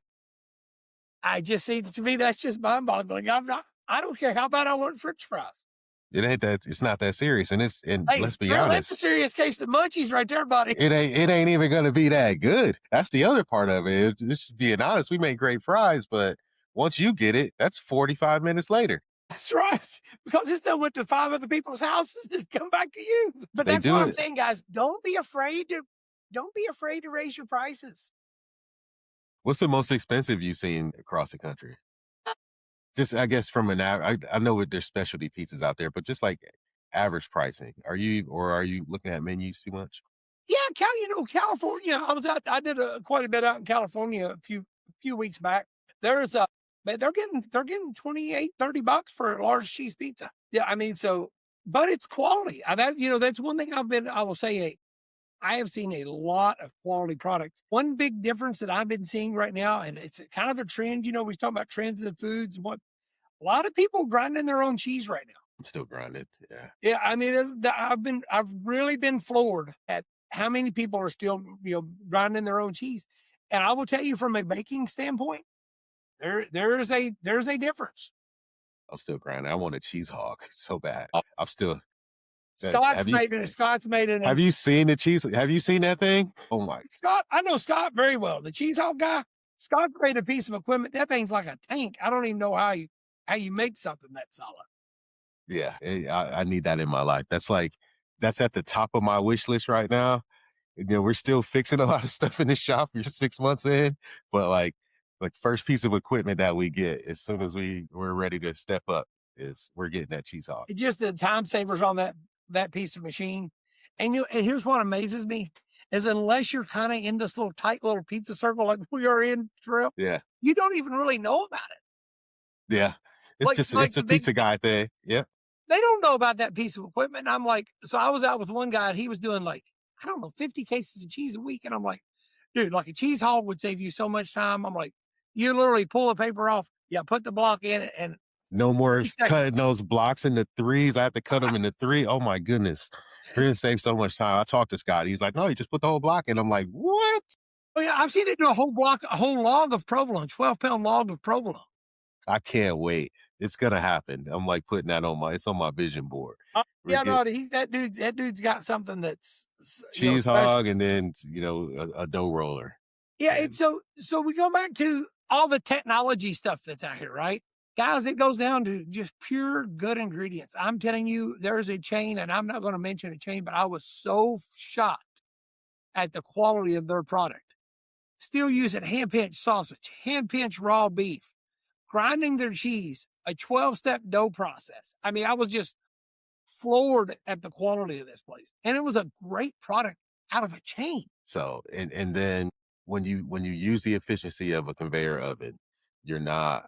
I just see, to me, that's just mind-boggling. I don't care how bad I want French fries. It's not that serious. And Hey, let's be honest. That's a serious case of munchies right there, buddy. It ain't even going to be that good. That's the other part of it. Just being honest, we make great fries, but once you get it, that's 45 minutes later. That's right. Because it's done went to 5 other people's houses and come back to you. But that's what I'm saying, guys. Don't be afraid to raise your prices. What's the most expensive you've seen across the country? Just, I guess, from I know there's specialty pizzas out there, but just like average pricing. Are you looking at menus too much? Yeah, California. I did quite a bit out in California a few weeks back. They're getting $28-$30 for a large cheese pizza. Yeah, I mean, but it's quality. That's one thing I will say, I have seen a lot of quality products. One big difference that I've been seeing right now, and it's kind of a trend, we talk about trends in the foods and what, a lot of people grinding their own cheese right now. I'm still grinding. Yeah. Yeah. I mean, I've really been floored at how many people are still, grinding their own cheese. And I will tell you from a baking standpoint, there's a difference. I'm still grinding. I want a cheese hog so bad. Oh. I'm still. Scott's made it. Have you seen the cheese? Have you seen that thing? Oh my! Scott, I know Scott very well. The cheese hog guy. Scott made a piece of equipment. That thing's like a tank. I don't even know how you make something that solid. Yeah, I need that in my life. That's at the top of my wish list right now. We're still fixing a lot of stuff in the shop. We're 6 months in, but like first piece of equipment that we get as soon as we're ready to step up is we're getting that cheese hog. It's just the time savers on that piece of machine. And here's what amazes me is unless you're kind of in this little tight little pizza circle like we are in, Terrell, yeah, you don't even really know about it. Yeah. It's a pizza guy thing. Yeah. They don't know about that piece of equipment. And I'm like, so I was out with one guy and he was doing 50 cases of cheese a week. And I'm like, dude, like a cheese hog would save you so much time. I'm like, you literally pull the paper off. Yeah, put the block in it and no more cutting those blocks into threes. I have to cut them into 3. Oh my goodness. We're going to save so much time. I talked to Scott. He's like, no, you just put the whole block in. I'm like, what? Oh yeah. I've seen it do a whole log of provolone, 12-pound log of provolone. I can't wait. It's going to happen. I'm like putting that it's on my vision board. That dude's got something that's cheese hog and then, a dough roller. Yeah. And so we go back to all the technology stuff that's out here, right? Guys, it goes down to just pure good ingredients. I'm telling you, there's a chain, and I'm not going to mention a chain, but I was so shocked at the quality of their product. Still using hand-pinched sausage, hand-pinched raw beef, grinding their cheese, a 12-step dough process. I mean, I was just floored at the quality of this place. And it was a great product out of a chain. So, and then when you use the efficiency of a conveyor oven, you're not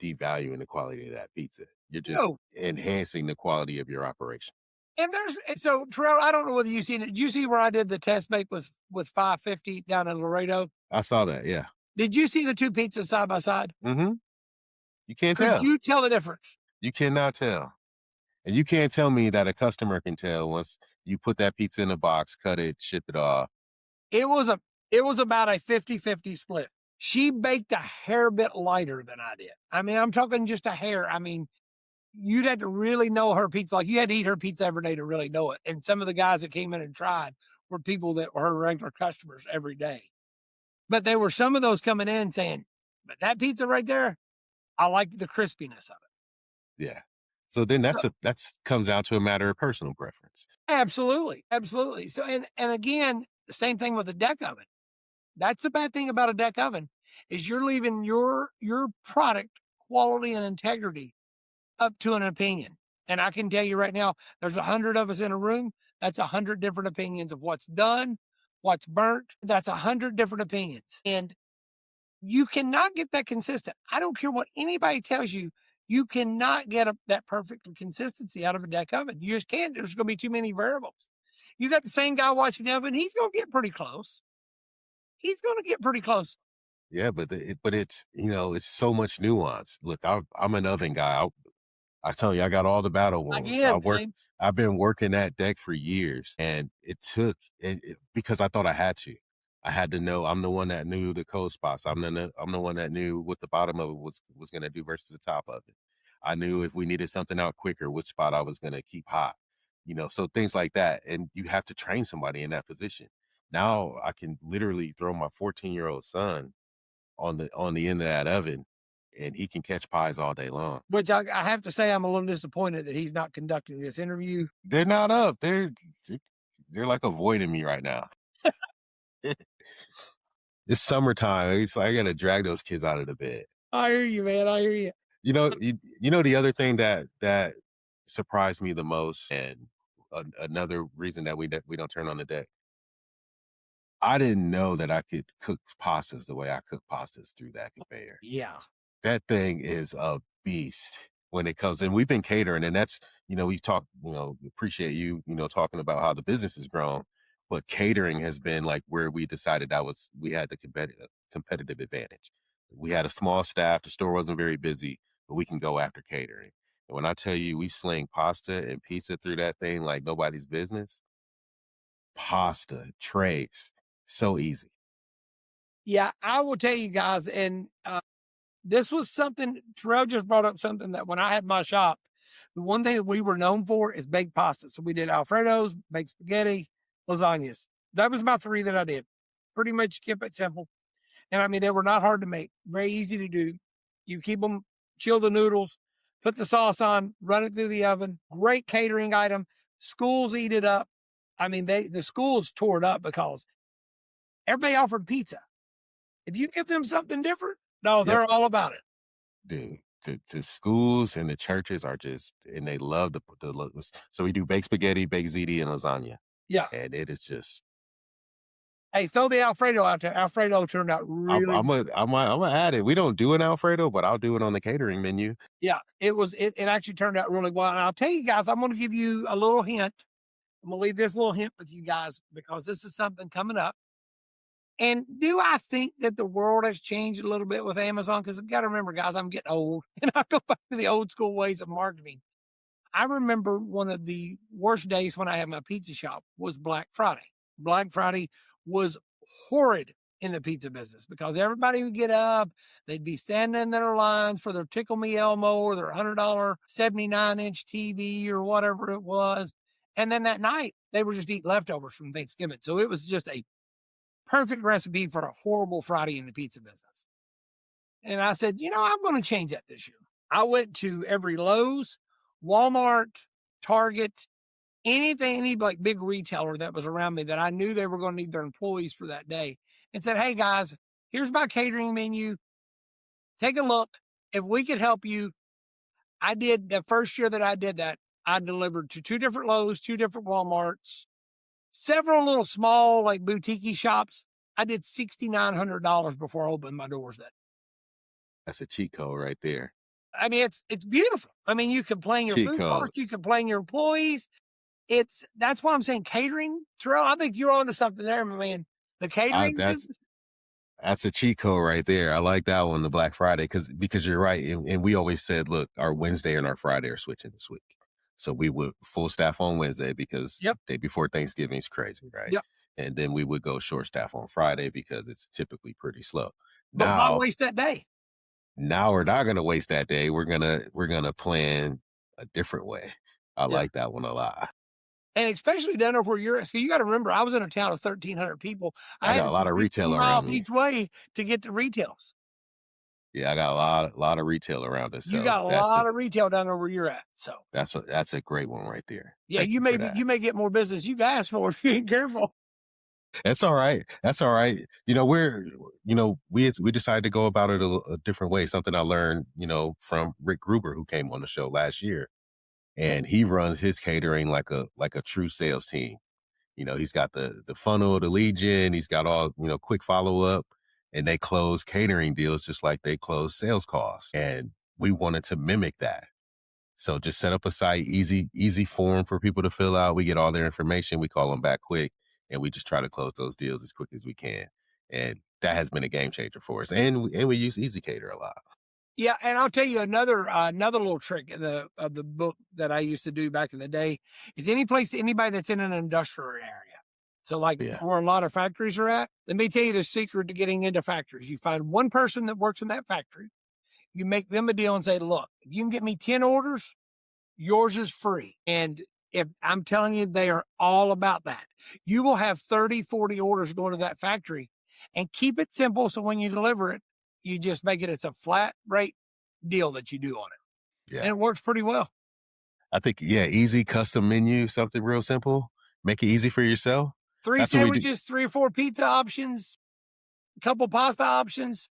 devaluing the quality of that pizza. You're just No. enhancing the quality of your operation. And so Terrell, I don't know whether you've seen it. Did you see where I did the test bake with 550 down in Laredo? I saw that. Yeah. Did you see the two pizzas side by side? Mm-hmm. You can't Could tell. you tell the difference? You cannot tell. And you can't tell me that a customer can tell once you put that pizza in a box, cut it, ship it off. It was about a 50-50 split. She baked a hair bit lighter than I did. I mean, I'm talking just a hair. I mean, you'd have to really know her pizza. Like, you had to eat her pizza every day to really know it. And some of the guys that came in and tried were people that were her regular customers every day. But there were some of those coming in saying, but that pizza right there, I like the crispiness of it. Yeah. So then that's comes down to a matter of personal preference. Absolutely. Absolutely. So, and again, the same thing with a deck oven. That's the bad thing about a deck oven is you're leaving your product quality and integrity up to an opinion. And I can tell you right now, there's 100 of us in a room. That's 100 different opinions of what's done, what's burnt. That's 100 different opinions. And you cannot get that consistent. I don't care what anybody tells you. You cannot get that perfect consistency out of a deck oven. You just can't. There's going to be too many variables. You got the same guy watching the oven. He's going to get pretty close. He's going to get pretty close. Yeah, but it's it's so much nuance. Look, I'm an oven guy. I tell you, I got all the battle wounds. Again, I've been working that deck for years, and it took because I thought I had to. I had to know. I'm the one that knew the cold spots. I'm the one that knew what the bottom of it was going to do versus the top of it. I knew if we needed something out quicker, which spot I was going to keep hot. So things like that, and you have to train somebody in that position. Now I can literally throw my 14-year-old son on the end of that oven, and he can catch pies all day long. Which I have to say, I'm a little disappointed that he's not conducting this interview. They're not up. They're like avoiding me right now. It's summertime. It's like I gotta drag those kids out of the bed. I hear you, man. I hear you. The other thing that surprised me the most, and another reason that we don't turn on the deck. I didn't know that I could cook pastas the way I cook pastas through that conveyor. Yeah. That thing is a beast when it comes in. We've been catering, and that's, we talk, appreciate you, talking about how the business has grown, but catering has been like where we decided we had the competitive advantage. We had a small staff. The store wasn't very busy, but we can go after catering. And when I tell you, we sling pasta and pizza through that thing like nobody's business, pasta, trays, so easy. Yeah, I will tell you guys, and this was something, Terrell just brought up something that when I had my shop, the one thing that we were known for is baked pasta. So we did Alfredos, baked spaghetti, lasagnas. That was my 3 that I did. Pretty much kept it simple. And I mean, they were not hard to make, very easy to do. You keep them, chill the noodles, put the sauce on, run it through the oven. Great catering item. Schools eat it up. I mean, the schools tore it up because everybody offered pizza. If you give them something different, no, they're all about it. Dude, the schools and the churches are just, and they love so we do baked spaghetti, baked ziti, and lasagna. Yeah. And it is just. Hey, throw the Alfredo out there. Alfredo turned out really. I'm gonna add it. We don't do an Alfredo, but I'll do it on the catering menu. Yeah, it actually turned out really well. And I'll tell you guys, I'm going to give you a little hint. I'm going to leave this little hint with you guys because this is something coming up. And do I think that the world has changed a little bit with Amazon? Because I've got to remember, guys, I'm getting old and I go back to the old school ways of marketing. I remember one of the worst days when I had my pizza shop was Black Friday. Black Friday was horrid in the pizza business because everybody would get up, they'd be standing in their lines for their Tickle Me Elmo or their $100 79-inch TV or whatever it was. And then that night, they were just eating leftovers from Thanksgiving. So it was just a perfect recipe for a horrible Friday in the pizza business. And I said, I'm going to change that this year. I went to every Lowe's, Walmart, Target, any like big retailer that was around me that I knew they were going to need their employees for that day and said, hey guys, here's my catering menu. Take a look. If we could help you. I did the first year that I did that. I delivered to 2 different Lowe's, 2 different Walmarts, several little small like boutique shops. I did $6,900 before I opened my doors. That's a cheat code right there. I mean, it's beautiful. I mean, you can plan your Cheat food costs, codes. you can plan your employees. That's why I'm saying catering, Terrell. I think you're onto something there, my man. The I catering that's business. That's a cheat code right there. I like that one, the Black Friday, because you're right. And we always said, look, our Wednesday and our Friday are switching this week. So we would full staff on Wednesday because Yep. day before Thanksgiving is crazy, right? Yep. And then we would go short staff on Friday because it's typically pretty slow. But why Now, waste that day? now we're not gonna waste that day. We're gonna plan a different way. I Yeah. like that one a lot. And especially down there where you're at. So you got to remember, I was in a town of 1,300 people. I I had got to a go lot of 15 retail miles around me. each way to get to retails. Yeah, I got a lot of retail around us. You So got a lot of retail down there where you're at. So that's a great one right there. yeah, Thank you for that. you may get more business you guys for if you ain't careful. That's all right. That's all right. We decided to go about it a different way. Something I learned, from Rick Gruber, who came on the show last year, and he runs his catering like a true sales team. He's got the funnel, the lead gen. He's got all quick follow up, and they close catering deals just like they close sales calls. And we wanted to mimic that. So just set up a site, easy form for people to fill out. We get all their information. We call them back quick, and we just try to close those deals as quick as we can. And that has been a game changer for us. And we use Easy Cater a lot. Yeah, and I'll tell you another little trick in the book that I used to do back in the day is anybody that's in an industrial area. So like Yeah. where a lot of factories are at, let me tell you the secret to getting into factories. You find one person that works in that factory, you make them a deal and say, look, if you can get me 10 orders, yours is free. And if I'm telling you, they are all about that. You will have 30, 40 orders going to that factory and keep it simple. So when you deliver it, you just make it's a flat rate deal that you do on it. Yeah. And it works pretty well. I think, easy custom menu, something real simple. Make it easy for yourself. 3 That's what we do. sandwiches, 3 or 4 pizza options, a couple pasta options.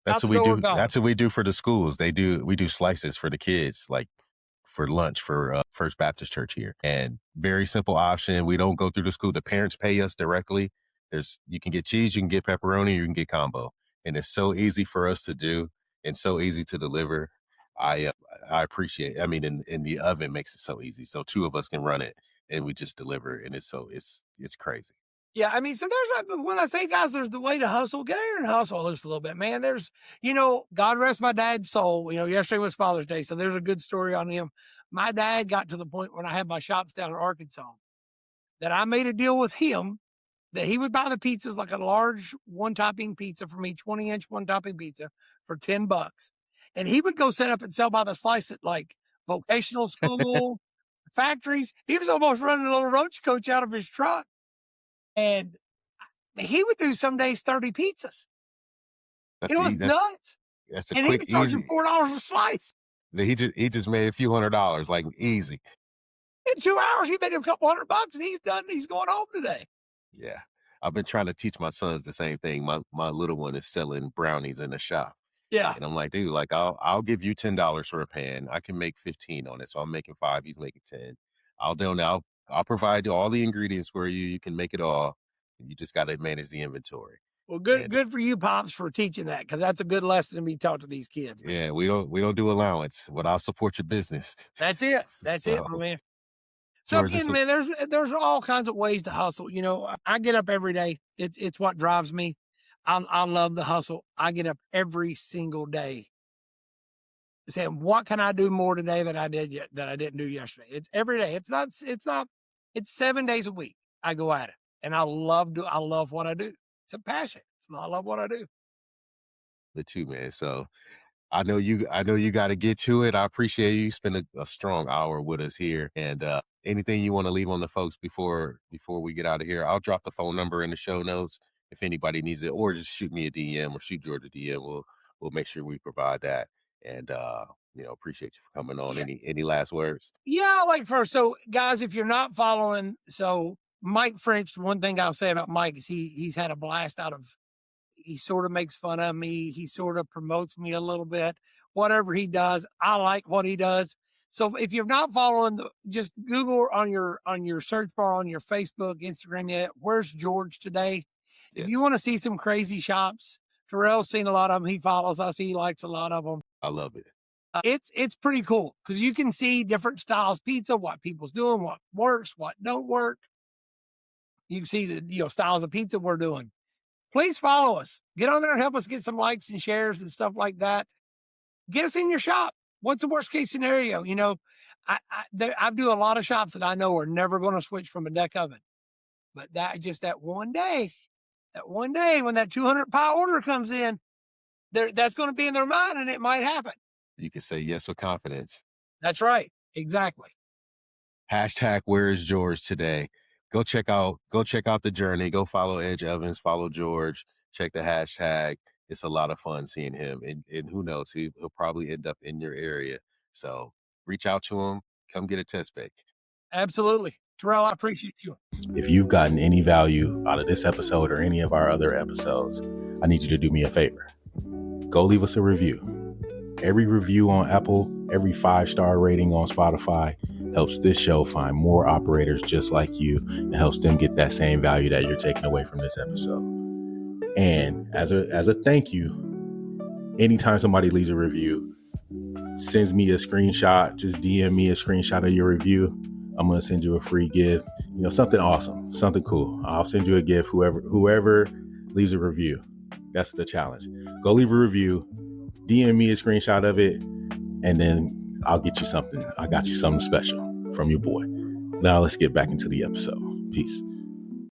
That's what we do. That's what we do for the schools. We do slices for the kids, like for lunch for First Baptist Church here. And very simple option. We don't go through the school. The parents pay us directly. You can get cheese, you can get pepperoni, you can get combo. And it's so easy for us to do and so easy to deliver. I appreciate it. I mean, in the oven makes it so easy. So 2 of us can run it and we just deliver. And it's crazy. Yeah, I mean, so when I say, guys, there's the way to hustle. Get out here and hustle just a little bit, man. There's, God rest my dad's soul. Yesterday was Father's Day, so there's a good story on him. My dad got to the point when I had my shops down in Arkansas that I made a deal with him that he would buy the pizzas, like a large one-topping pizza for me, 20-inch one-topping pizza for $10. And he would go set up and sell by the slice at like vocational school, factories. He was almost running a little roach coach out of his truck. And he would do some days 30 pizzas. It was nuts. That's a and quick, he would charge easy. you $4 a slice. He just made a few $100s, like easy. In 2 hours, he made him a couple $100 and he's done. He's going home today. Yeah. I've been trying to teach my sons the same thing. My little one is selling brownies in the shop. Yeah. And I'm like, dude, like I'll give you $10 for a pan. I can make 15 on it. So I'm making 5, he's making 10. I'll provide all the ingredients for you. You can make it all. You just got to manage the inventory. Well, good for you, Pops, for teaching that, because that's a good lesson to be taught to these kids. Man. Yeah, we don't do allowance, but I'll support your business. That's it. That's it, my man. So again, man, there's all kinds of ways to hustle. I get up every day. It's what drives me. I love the hustle. I get up every single day saying, what can I do more today that I didn't do yesterday? It's every day. It's 7 days a week. I go at it, and I love what I do. It's a passion. I love what I do. The two, man. So I know you got to get to it. I appreciate you spending a strong hour with us here. And anything you want to leave on the folks before we get out of here, I'll drop the phone number in the show notes if anybody needs it, or just shoot me a DM or shoot George a DM. We'll make sure we provide that. And appreciate you for coming on. Yeah. Any last words? Yeah, so guys, if you're not following, so Mike French, one thing I'll say about Mike is he's had a blast out of. He sort of makes fun of me. He sort of promotes me a little bit. Whatever he does, I like what he does. So if you're not following, just Google on your search bar on your Facebook, Instagram, where's George today? Yes. If you want to see some crazy shops, Terrell's seen a lot of them. He follows us. He likes a lot of them. I love it. It's pretty cool because you can see different styles pizza, what people's doing, what works, what don't work. You can see the styles of pizza we're doing. Please follow us. Get on there and help us get some likes and shares and stuff like that. Get us in your shop. What's the worst case scenario? I do a lot of shops that I know are never going to switch from a deck oven, but that one day when that 200 pie order comes in, that's going to be in their mind and it might happen. You can say yes with confidence. That's right. Exactly. Hashtag where is George today? Go check out the journey. Go follow Edge Ovens, follow George, check the hashtag. It's a lot of fun seeing him. And who knows, he'll probably end up in your area. So reach out to him. Come get a test bake. Absolutely. Terrell, I appreciate you. If you've gotten any value out of this episode or any of our other episodes, I need you to do me a favor. Go leave us a review. Every review on Apple, every 5-star rating on Spotify helps this show find more operators just like you and helps them get that same value that you're taking away from this episode. And as a thank you, anytime somebody leaves a review, sends me a screenshot, just DM me a screenshot of your review, I'm going to send you a free gift, something awesome, something cool. I'll send you a gift, whoever leaves a review. That's the challenge. Go leave a review, DM me a screenshot of it, and then I'll get you something. I got you something special from your boy. Now let's get back into the episode. Peace.